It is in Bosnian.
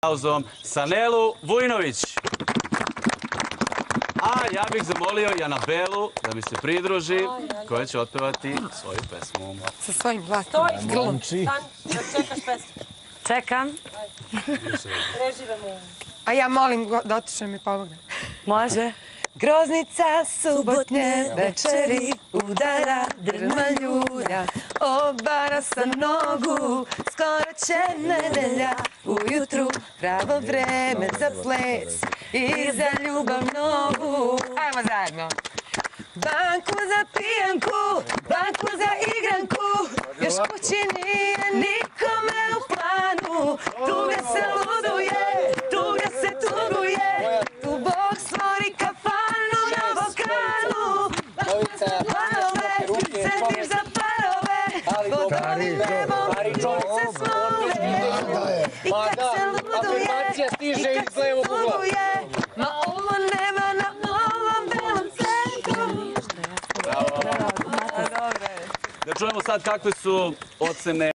aplauzom Sanelu Vujinović. A ja bih zamolio i Anabelu da mi se pridruži, koja će otpevati svoju pesmu. Sa svojim glasom. Stoj, stan, da čekaš pesmu. Čekam. Režiramo. A ja molim da otiče mi pomogne. Može. Groznica subotnje večeri udara drma ljulja, obara sa nogu, skoro će nedelja, ujutru pravo vreme za ples i za ljubav novu. Ajmo zajedno. Banku za pijanku, banku za igranku, još kući nije nikome u planu, tuga se luduje, tuga se tuguje, tu Bog stvori kafanu na Balkanu, parove, setiš za parove, pod ovim nebom se slove, i kad se luduje, i kad se tuguje, ma ovo nema na ovom belom cenku. Da čujemo sad kakve su ocene